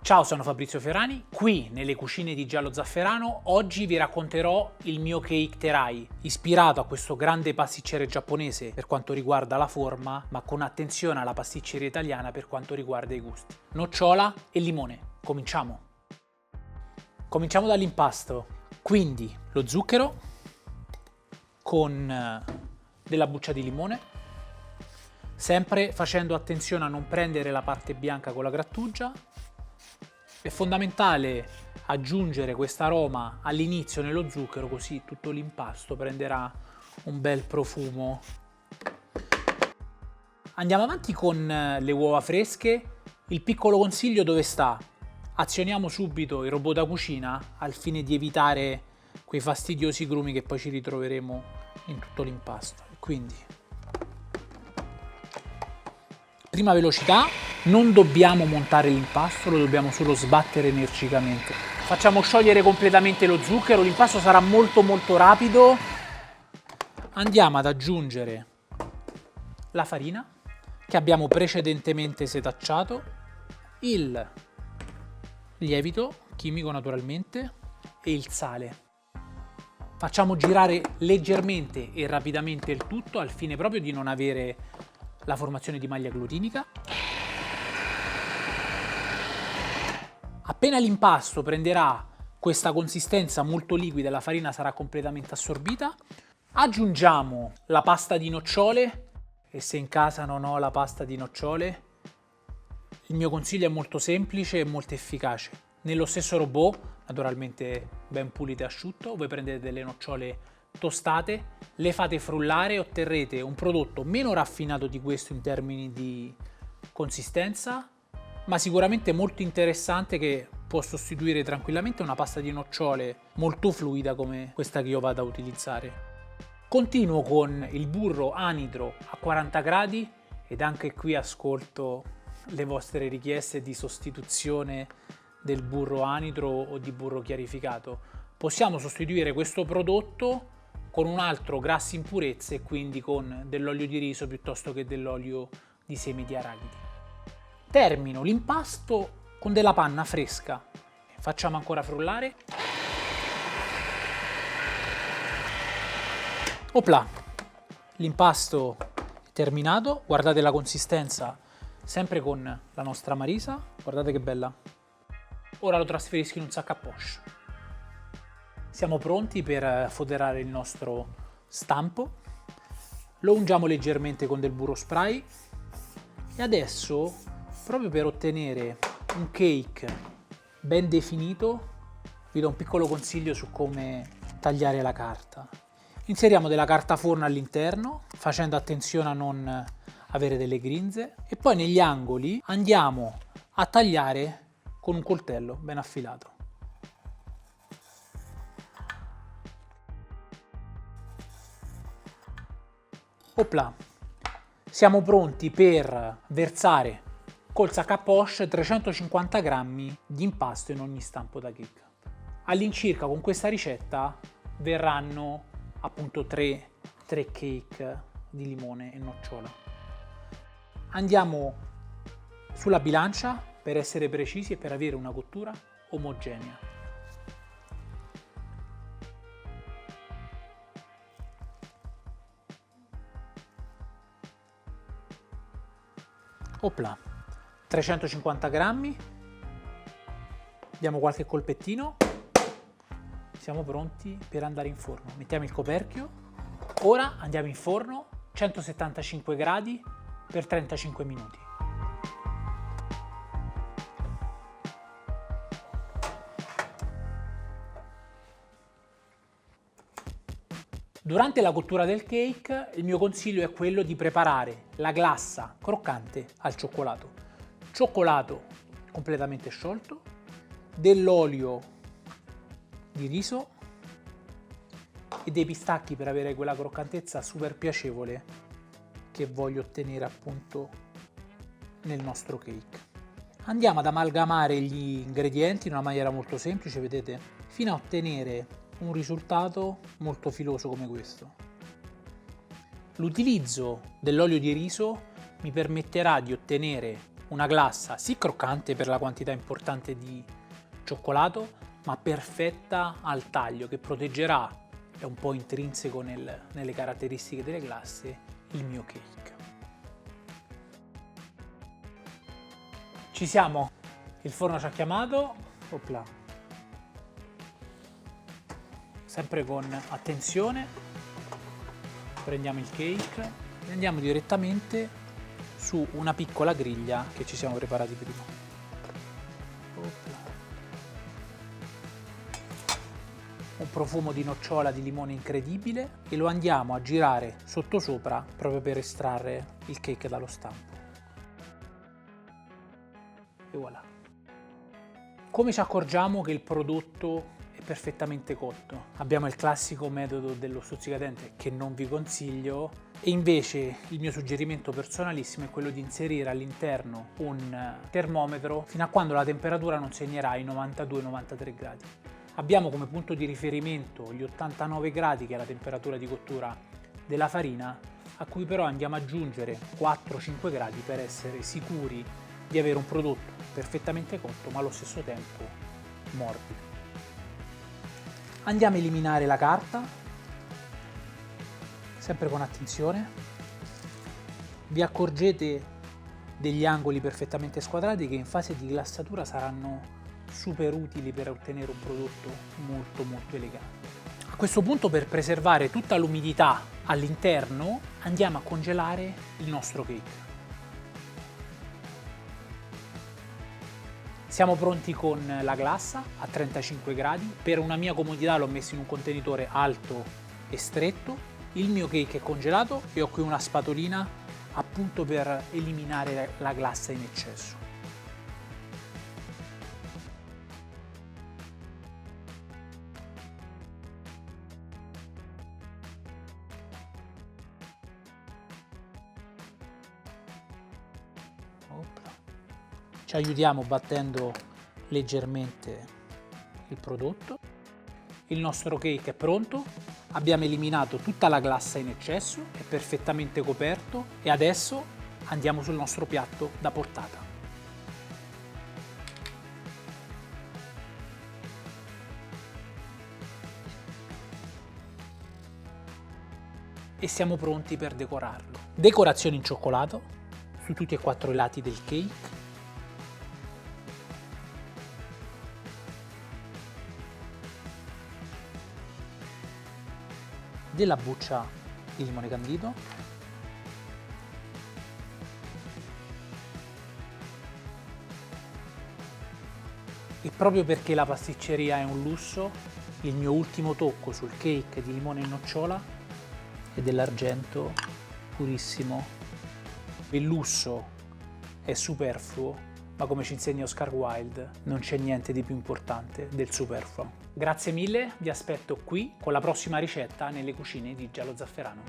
Ciao, sono Fabrizio Fiorani, qui nelle cucine di Giallo Zafferano. Oggi vi racconterò il mio cake terai, ispirato a questo grande pasticcere giapponese per quanto riguarda la forma, ma con attenzione alla pasticceria italiana per quanto riguarda i gusti. Nocciola e limone. Cominciamo. Cominciamo dall'impasto. Quindi lo zucchero con della buccia di limone, sempre facendo attenzione a non prendere la parte bianca con la grattugia. È fondamentale aggiungere questo aroma all'inizio nello zucchero, così tutto l'impasto prenderà un bel profumo. Andiamo avanti con le uova fresche. Il piccolo consiglio dove sta? Azioniamo subito il robot da cucina al fine di evitare quei fastidiosi grumi che poi ci ritroveremo in tutto l'impasto. Quindi prima velocità, non dobbiamo montare l'impasto, lo dobbiamo solo sbattere energicamente. Facciamo sciogliere completamente lo zucchero, l'impasto sarà molto rapido. Andiamo ad aggiungere la farina che abbiamo precedentemente setacciato, il lievito chimico naturalmente e il sale. Facciamo girare leggermente e rapidamente il tutto al fine proprio di non avere la formazione di maglia glutinica. Appena l'impasto prenderà questa consistenza molto liquida e la farina sarà completamente assorbita, aggiungiamo la pasta di nocciole. E se in casa non ho la pasta di nocciole, il mio consiglio è molto semplice e molto efficace. Nello stesso robot, naturalmente ben pulito e asciutto, voi prendete delle nocciole tostate, le fate frullare e otterrete un prodotto meno raffinato di questo in termini di consistenza, ma sicuramente molto interessante, che può sostituire tranquillamente una pasta di nocciole molto fluida come questa che io vado a utilizzare. Continuo con il burro anidro a 40 gradi ed anche qui ascolto le vostre richieste di sostituzione del burro anidro o di burro chiarificato. Possiamo sostituire questo prodotto con un altro grasso in purezza e quindi con dell'olio di riso piuttosto che dell'olio di semi di arachidi. Termino l'impasto con della panna fresca. Facciamo ancora frullare. Opla! L'impasto è terminato. Guardate la consistenza, sempre con la nostra marisa. Guardate che bella. Ora lo trasferisco in un sac à poche. Siamo pronti per foderare il nostro stampo. Lo ungiamo leggermente con del burro spray. E adesso, proprio per ottenere un cake ben definito, vi do un piccolo consiglio su come tagliare la carta. Inseriamo della carta forno all'interno, facendo attenzione a non avere delle grinze, e poi negli angoli andiamo a tagliare con un coltello ben affilato. Opla! Siamo pronti per versare col sac à poche 350 grammi di impasto in ogni stampo da cake. All'incirca con questa ricetta verranno appunto 3 cake di limone e nocciola. Andiamo sulla bilancia per essere precisi e per avere una cottura omogenea. Opla! 350 grammi, diamo qualche colpettino, siamo pronti per andare in forno. Mettiamo il coperchio, ora andiamo in forno 175 gradi per 35 minuti. Durante la cottura del cake il mio consiglio è quello di preparare la glassa croccante al cioccolato completamente sciolto, dell'olio di riso e dei pistacchi per avere quella croccantezza super piacevole che voglio ottenere appunto nel nostro cake. Andiamo ad amalgamare gli ingredienti in una maniera molto semplice, vedete, fino a ottenere un risultato molto filoso come questo. L'utilizzo dell'olio di riso mi permetterà di ottenere una glassa sì croccante per la quantità importante di cioccolato, ma perfetta al taglio, che proteggerà, è un po' intrinseco nelle caratteristiche delle glassi, il mio cake. Ci siamo, il forno ci ha chiamato, opla. Sempre con attenzione, prendiamo il cake e andiamo direttamente su una piccola griglia che ci siamo preparati prima. Opla. Un profumo di nocciola di limone incredibile e lo andiamo a girare sottosopra proprio per estrarre il cake dallo stampo. E voilà. Come ci accorgiamo che il prodotto è perfettamente cotto? Abbiamo il classico metodo dello stuzzicadente che non vi consiglio, e invece il mio suggerimento personalissimo è quello di inserire all'interno un termometro fino a quando la temperatura non segnerà i 92-93 gradi. Abbiamo come punto di riferimento gli 89 gradi, che è la temperatura di cottura della farina, a cui però andiamo ad aggiungere 4-5 gradi per essere sicuri di avere un prodotto perfettamente cotto ma allo stesso tempo morbido. Andiamo a eliminare la carta, sempre con attenzione. Vi accorgete degli angoli perfettamente squadrati che in fase di glassatura saranno super utili per ottenere un prodotto molto elegante. A questo punto, per preservare tutta l'umidità all'interno, andiamo a congelare il nostro cake. Siamo pronti con la glassa a 35 gradi. Per una mia comodità l'ho messo in un contenitore alto e stretto. Il mio cake è congelato e ho qui una spatolina appunto per eliminare la glassa in eccesso. Ci aiutiamo battendo leggermente il prodotto. Il nostro cake è pronto, abbiamo eliminato tutta la glassa in eccesso, è perfettamente coperto e adesso andiamo sul nostro piatto da portata. E siamo pronti per decorarlo. Decorazione in cioccolato su tutti e 4 i lati del cake. Della buccia di limone candito, e proprio perché la pasticceria è un lusso, il mio ultimo tocco sul cake di limone e nocciola è dell'argento purissimo. Il lusso è superfluo, ma come ci insegna Oscar Wilde, non c'è niente di più importante del superfluo. Grazie mille, vi aspetto qui con la prossima ricetta nelle cucine di Giallo Zafferano.